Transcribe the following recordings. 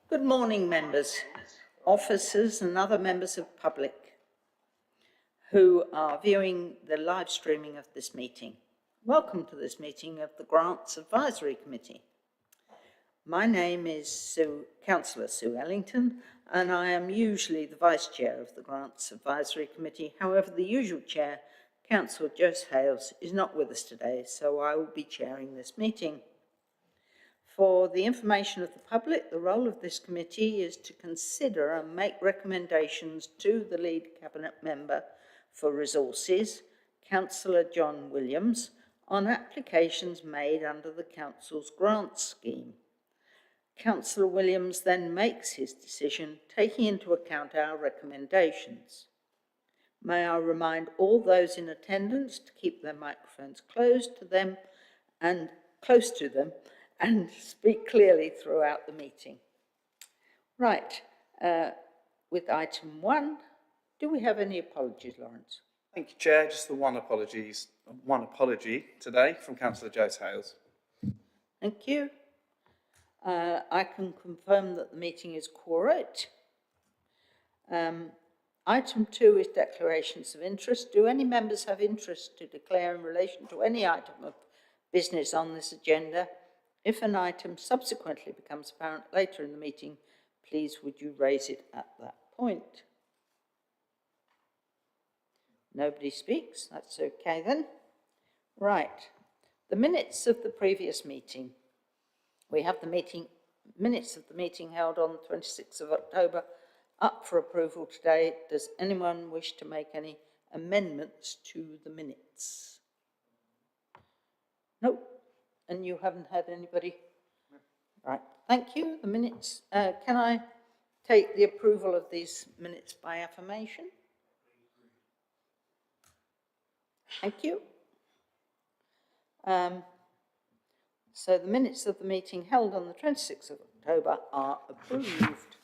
Good morning, members, officers and other members of the public who are viewing the live streaming of this meeting. Welcome to this meeting of the Grants Advisory Committee. My name is Councillor Sue Ellington, and I am usually the Vice Chair of the Grants Advisory Committee. However, the usual Chair, Councillor Jose Hales, is not with us today, so I will be chairing this meeting. For the information of the public, the role of this committee is to consider and make recommendations to the lead cabinet member for resources, Councillor John Williams, on applications made under the council's grant scheme. Councillor Williams then makes his decision, taking into account our recommendations. May I remind all those in attendance to keep their microphones close to them and speak clearly throughout the meeting. Right, with item 1, do we have any apologies, Lawrence? Thank you, Chair. Just the one apology today from Councillor Jose Hales. Thank you. I can confirm that the meeting is quorate. Item 2 is declarations of interest. Do any members have interest to declare in relation to any item of business on this agenda? If an item subsequently becomes apparent later in the meeting, please would you raise it at that point? Nobody speaks, that's okay then. Right, the minutes of the previous meeting. We have the minutes of the meeting held on the 26th of October up for approval today. Does anyone wish to make any amendments to the minutes? No. And you haven't had anybody? No. Right, thank you. The minutes, can I take the approval of these minutes by affirmation? Thank you. So the minutes of the meeting held on the 26th of October are approved.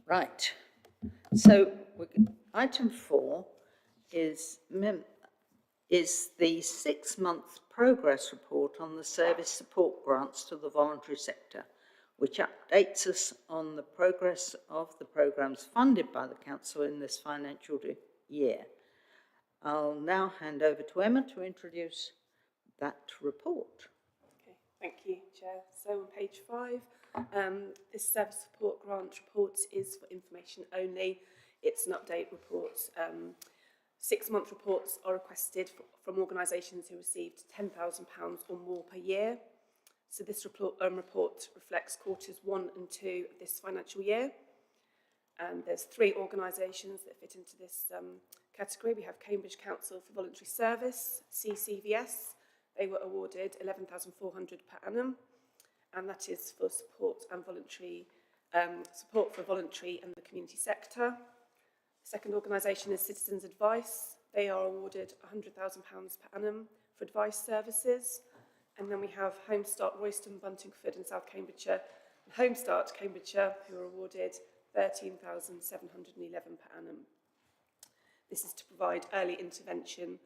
Right, so item 4 is the 6-month progress report on the service support grants to the voluntary sector, which updates us on the progress of the programmes funded by the Council in this financial year. I'll now hand over to Emma to introduce that report. Okay, thank you, Chair. So on page 5, this service support grant report is for information only. It's an update report. 6-month reports are requested from organisations who received £10,000 or more per year. So this report reflects quarters 1 and 2 of this financial year. And there's 3 organisations that fit into this category. We have Cambridge Council for Voluntary Service, CCVS. They were awarded £11,400 per annum, and that is for support and voluntary support for voluntary and the community sector. The second organisation is Citizens Advice. They are awarded £100,000 per annum for advice services. And then we have Home Start Royston, Buntingford and South Cambridgeshire, and Home Start Cambridgeshire, who are awarded £13,711 per annum. This is to provide early intervention,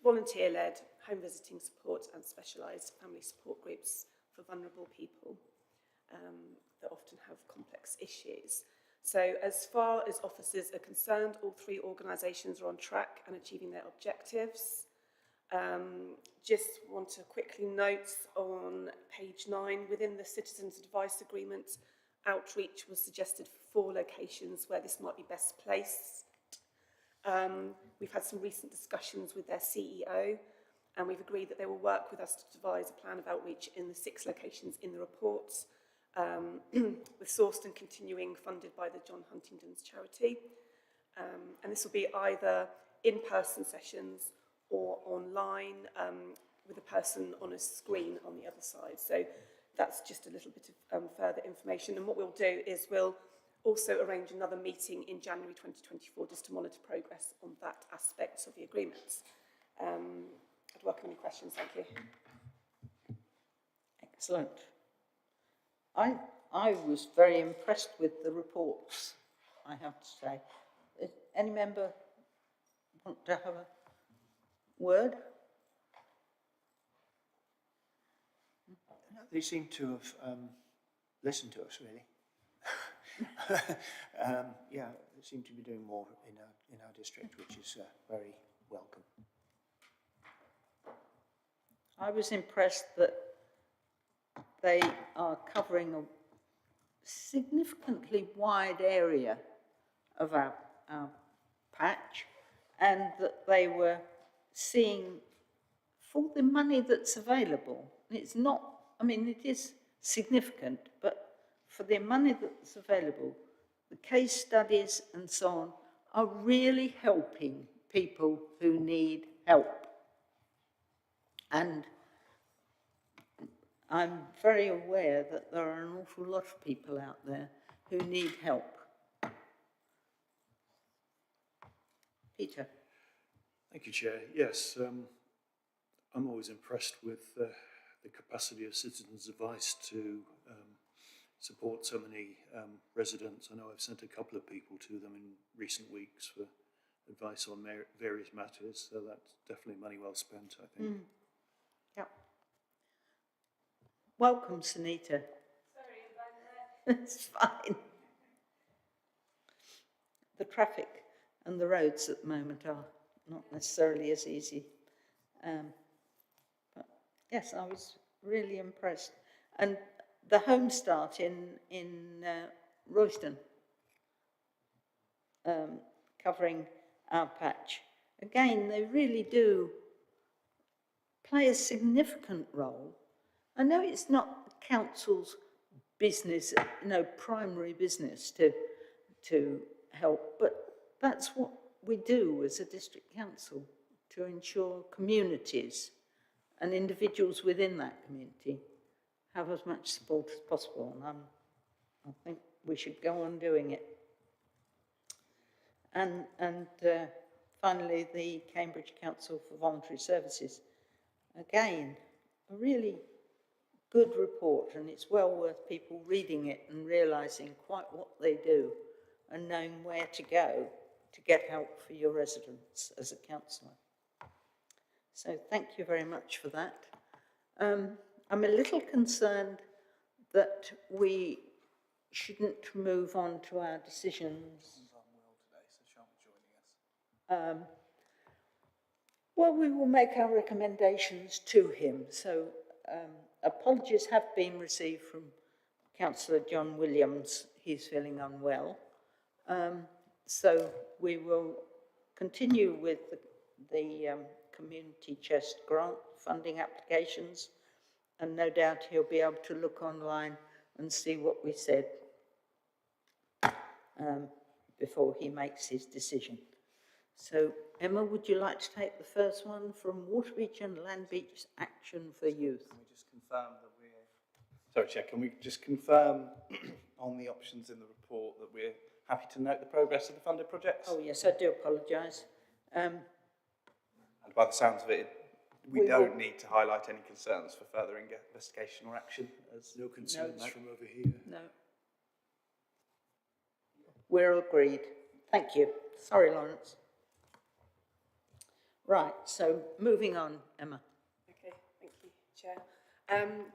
volunteer-led, home visiting support and specialised family support groups for vulnerable people that often have complex issues. So as far as officers are concerned, all 3 organisations are on track and achieving their objectives. Just want to quickly note on page 9, within the Citizens Advice Agreement, outreach was suggested for 4 locations where this might be best placed. We've had some recent discussions with their CEO, and we've agreed that they will work with us to devise a plan of outreach in the 6 locations in the report, with sourced and continuing funded by the John Huntington's charity. And this will be either in-person sessions or online with a person on a screen on the other side. So that's just a little bit of further information. And what we'll do is we'll also arrange another meeting in January 2024 just to monitor progress on that aspect of the agreement. I'd welcome any questions. Thank you. Excellent. I was very impressed with the reports, I have to say. Does any member want to have a word? They seem to have listened to us, really. Yeah, they seem to be doing more in our district, which is very welcome. I was impressed that they are covering a significantly wide area of our patch, and that they were seeing for the money that's available. It's not, I mean, it is significant, but for the money that's available, the case studies and so on are really helping people who need help. And I'm very aware that there are an awful lot of people out there who need help. Peter. Thank you, Chair. Yes, I'm always impressed with the capacity of Citizens Advice to support so many residents. I know I've sent a couple of people to them in recent weeks for advice on various matters, so that's definitely money well spent, I think. Yep. Welcome, Sunita. Sorry about that. It's fine. The traffic and the roads at the moment are not necessarily as easy. But yes, I was really impressed. And the Home Start in Royston, covering our patch, again, they really do play a significant role. I know it's not the council's business, primary business to help, but that's what we do as a district council, to ensure communities and individuals within that community have as much support as possible. And I think we should go on doing it. And finally, the Cambridge Council for Voluntary Services. Again, a really good report, and it's well worth people reading it and realising quite what they do and knowing where to go to get help for your residents as a councillor. So thank you very much for that. I'm a little concerned that we shouldn't move on to our decisions. Well, we will make our recommendations to him. So apologies have been received from Councillor John Williams. He's feeling unwell. So we will continue with the community chest grant funding applications, and no doubt he'll be able to look online and see what we said before he makes his decision. So, Emma, would you like to take the first one from Waterbeach and Landbeach Action for Youth? Can we just confirm that sorry, Chair, can we just confirm on the options in the report that we're happy to note the progress of the funded projects? Oh, yes, I do apologise. And by the sounds of it, we don't need to highlight any concerns for further investigation or action. No concerns from over here. No. We're agreed. Thank you. Sorry, Lawrence. Right, so moving on, Emma. Okay, thank you, Chair.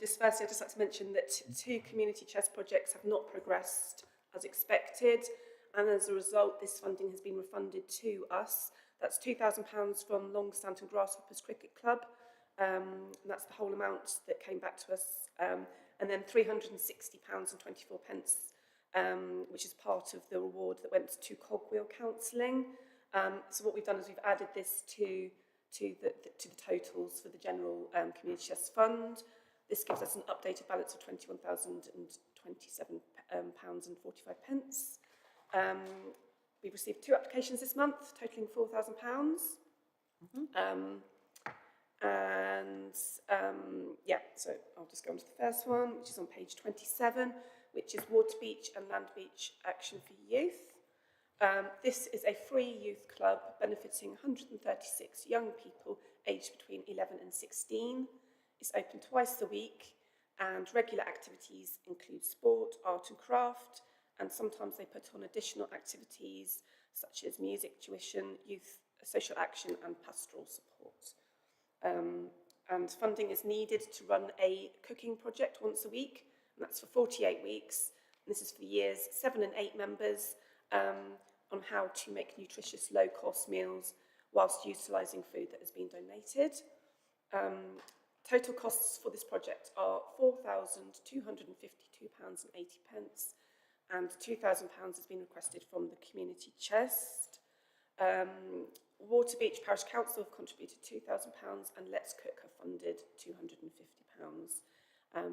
Just firstly, I'd just like to mention that 2 community chest projects have not progressed as expected, and as a result, this funding has been refunded to us. That's £2,000 from Longstanton Grasshoppers Cricket Club, and that's the whole amount that came back to us, and then £360.24, which is part of the reward that went to Cogwheel Counselling. So what we've done is we've added this to the totals for the general community chest fund. This gives us an updated balance of £21,027.45. We've received 2 applications this month, totaling £4,000. Yeah, so I'll just go on to the first one, which is on page 27, which is Waterbeach and Landbeach Action for Youth. This is a free youth club benefiting 136 young people aged between 11 and 16. It's open twice a week, and regular activities include sport, art and craft, and sometimes they put on additional activities such as music, tuition, youth, social action and pastoral support. and funding is needed to run a cooking project once a week, and that's for 48 weeks. And this is for the years 7 and 8 members, on how to make nutritious, low-cost meals whilst utilising food that has been donated. Total costs for this project are £4,252.80, and £2,000 has been requested from the community chest. Waterbeach Parish Council have contributed £2,000, and Let's Cook have funded £250.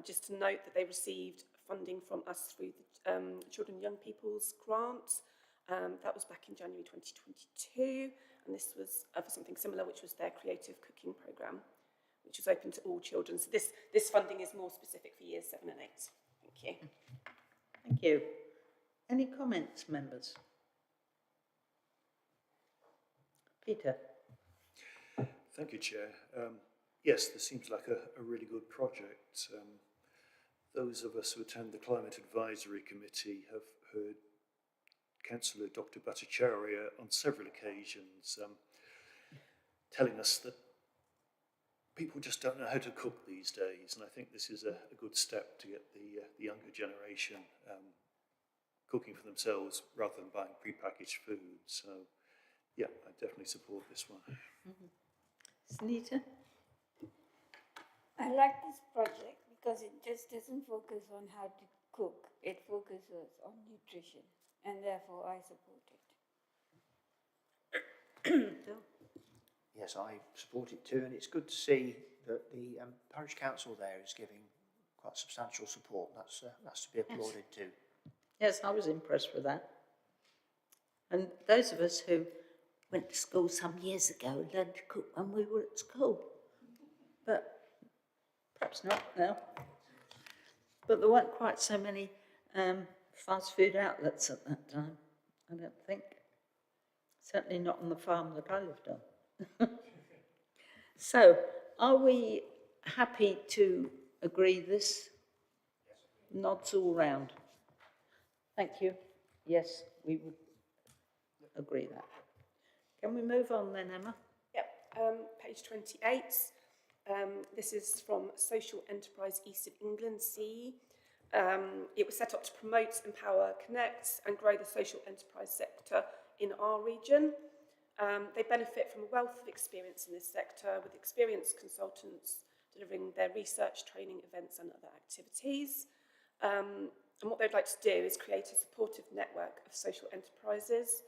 Just to note that they received funding from us through the Children and Young People's grant. That was back in January 2022, and this was for something similar, which was their creative cooking programme, which was open to all children. So this funding is more specific for years 7 and 8. Thank you. Thank you. Any comments, members? Peter? Thank you, Chair. Yes, this seems like a really good project. Those of us who attend the Climate Advisory Committee have heard Councillor Dr. Bhattacharya on several occasions telling us that people just don't know how to cook these days, and I think this is a good step to get the younger generation cooking for themselves rather than buying prepackaged food. So, yeah, I definitely support this one. Sunita? I like this project because it just doesn't focus on how to cook. It focuses on nutrition, and therefore I support it. Yes, I support it too, and it's good to see that the parish council there is giving quite substantial support. That's to be applauded too. Yes, I was impressed with that. And those of us who went to school some years ago learned to cook when we were at school. But perhaps not now. But there weren't quite so many fast food outlets at that time, I don't think. Certainly not on the farm that I lived on. So, are we happy to agree this? Yes. Nods all round. Thank you. Yes, we would agree that. Can we move on then, Emma? Yep, page 28. This is from Social Enterprise East of England, CE. It was set up to promote, empower, connect and grow the social enterprise sector in our region. They benefit from a wealth of experience in this sector, with experienced consultants delivering their research, training, events and other activities. And what they'd like to do is create a supportive network of social enterprises,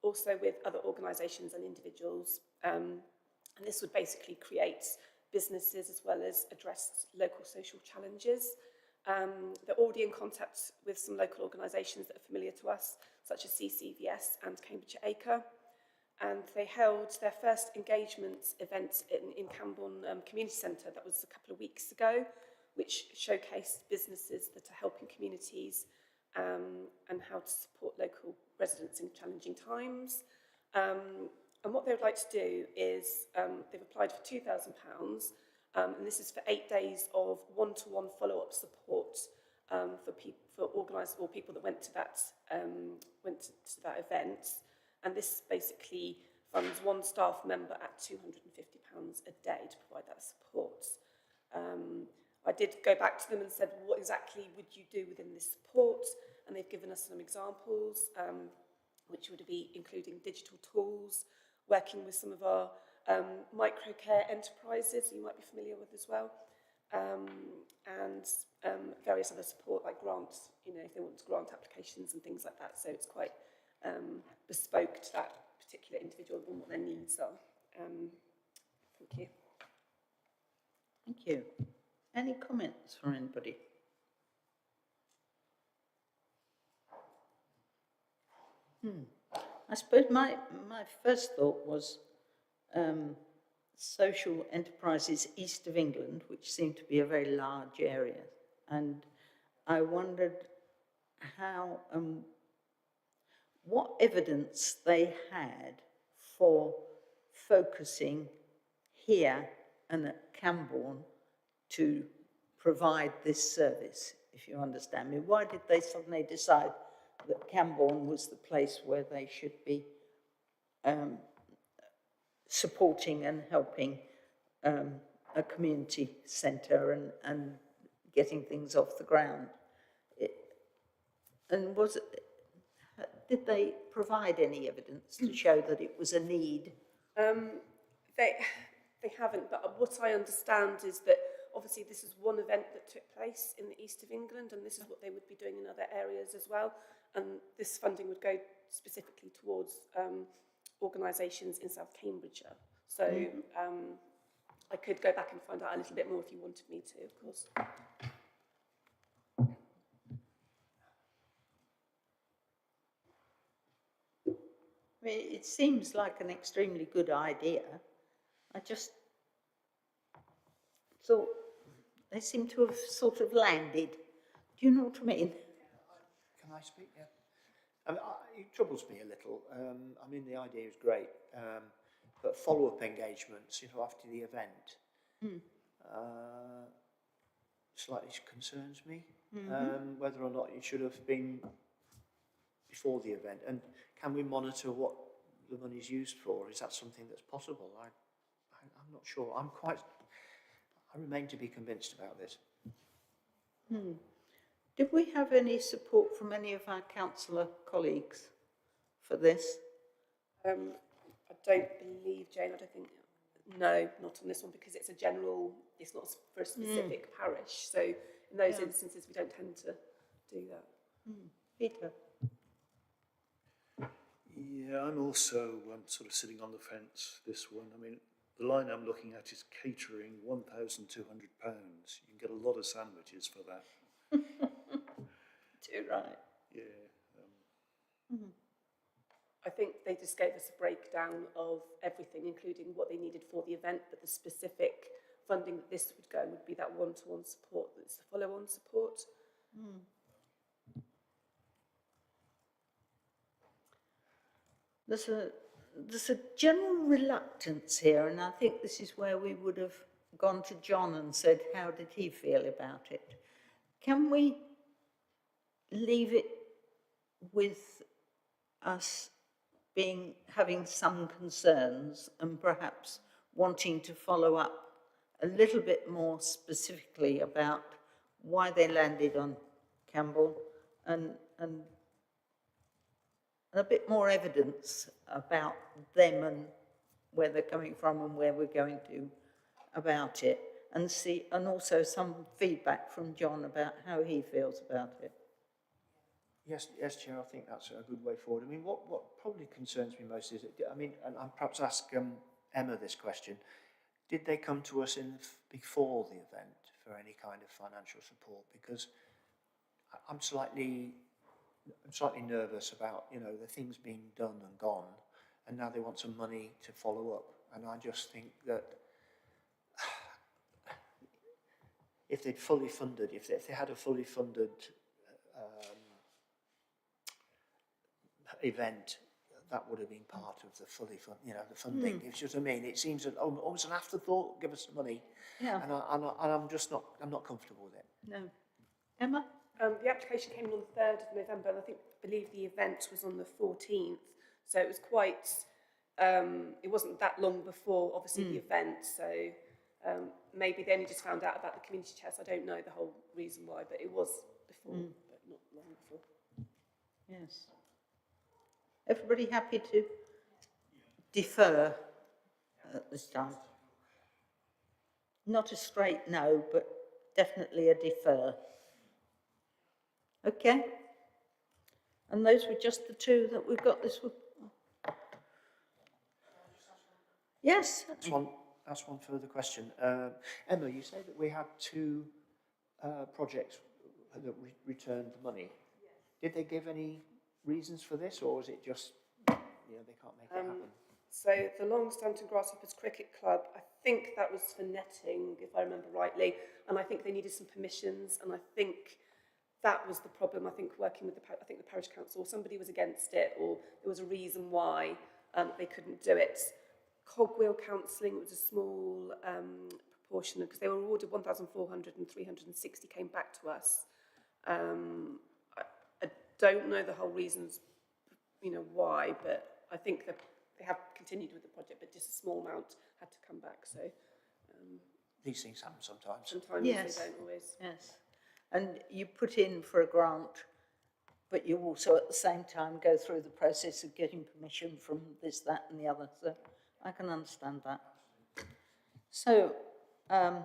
also with other organisations and individuals. And this would basically create businesses as well as address local social challenges. They're already in contact with some local organisations that are familiar to us, such as CCVS and Cambridgeshire Acre. And they held their first engagement event in Camborne Community Centre. That was a couple of weeks ago, which showcased businesses that are helping communities and how to support local residents in challenging times. And what they would like to do is they've applied for £2,000, and this is for 8 days of one-to-one follow-up support for organised or people that went to that event. And this basically funds one staff member at £250 a day to provide that support. I did go back to them and said, what exactly would you do within this support? And they've given us some examples, which would be including digital tools, working with some of our microcare enterprises you might be familiar with as well, and various other support like grants, you know, if they want grant applications and things like that. So it's quite bespoke to that particular individual and what their needs are. Thank you. Thank you. Any comments from anybody? I suppose my first thought was social enterprises east of England, which seemed to be a very large area. And I wondered how, what evidence they had for focusing here and at Camborne to provide this service, if you understand me. Why did they suddenly decide that Camborne was the place where they should be supporting and helping a community centre and getting things off the ground. And did they provide any evidence to show that it was a need? They haven't, but what I understand is that obviously this is one event that took place in the east of England, and this is what they would be doing in other areas as well. And this funding would go specifically towards organisations in South Cambridgeshire. So I could go back and find out a little bit more if you wanted me to, of course. I mean, it seems like an extremely good idea. I just thought they seem to have sort of landed. Do you know what I mean? Can I speak? Yeah. I mean, it troubles me a little. I mean, the idea is great, but follow-up engagements, you know, after the event, slightly concerns me. Whether or not it should have been before the event, and can we monitor what the money is used for? Is that something that's possible? I'm not sure. I remain to be convinced about this. Did we have any support from any of our councillor colleagues for this? I don't believe, Jane, I don't think, no, not on this one, because it's a general, it's not for a specific parish. So in those instances, we don't tend to do that. Peter? Yeah, I'm also sort of sitting on the fence, this one. I mean, the line I'm looking at is catering, £1,200. You can get a lot of sandwiches for that. Too right. Yeah. I think they just gave us a breakdown of everything, including what they needed for the event, but the specific funding that this would go would be that one-to-one support, that's the follow-on support. There's a general reluctance here, and I think this is where we would have gone to John and said, how did he feel about it? Can we leave it with us having some concerns and perhaps wanting to follow up a little bit more specifically about why they landed on Campbell and a bit more evidence about them and where they're coming from and where we're going to about it, and also some feedback from John about how he feels about it. Yes, Chair, I think that's a good way forward. I mean, what probably concerns me most is, I mean, and I'll perhaps ask Emma this question, did they come to us before the event for any kind of financial support? Because I'm slightly nervous about, you know, the things being done and gone, and now they want some money to follow up. And I just think that if they'd fully funded, if they had a fully funded event, that would have been part of the the funding. It's just, I mean, it seems almost an afterthought. Give us some money, and I'm not comfortable with it. No, Emma. The application came in on the 3rd of November, and I believe the event was on the 14th. So it was quite. It wasn't that long before, obviously, the event. So maybe they only just found out about the community chest. I don't know the whole reason why, but it was before, but not long before. Yes. Everybody happy to defer at this time? Not a straight no, but definitely a defer. Okay. And those were just the two that we've got this week. Yes. That's one further question. Emma, you say that we had two projects that returned the money. Yes. Did they give any reasons for this, or was it just, they can't make it happen? So the Long-Stanton Grasshoppers Cricket Club, I think that was for netting, if I remember rightly, and I think they needed some permissions, and I think that was the problem. I think working with the parish council, or somebody was against it, or there was a reason why they couldn't do it. Cogwheel counselling was a small proportion, because they were awarded 1,400 and 360 came back to us. I don't know the whole reasons, why, but I think that they have continued with the project, but just a small amount had to come back. So These things happen sometimes. Sometimes Yes. they don't always. Yes. And you put in for a grant, but you also at the same time go through the process of getting permission from this, that and the other. So I can understand that. So the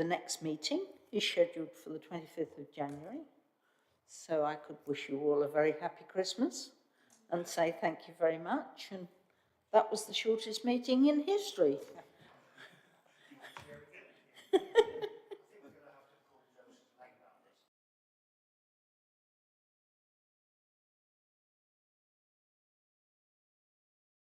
next meeting is scheduled for the 25th of January. So I could wish you all a very happy Christmas and say thank you very much. And that was the shortest meeting in history.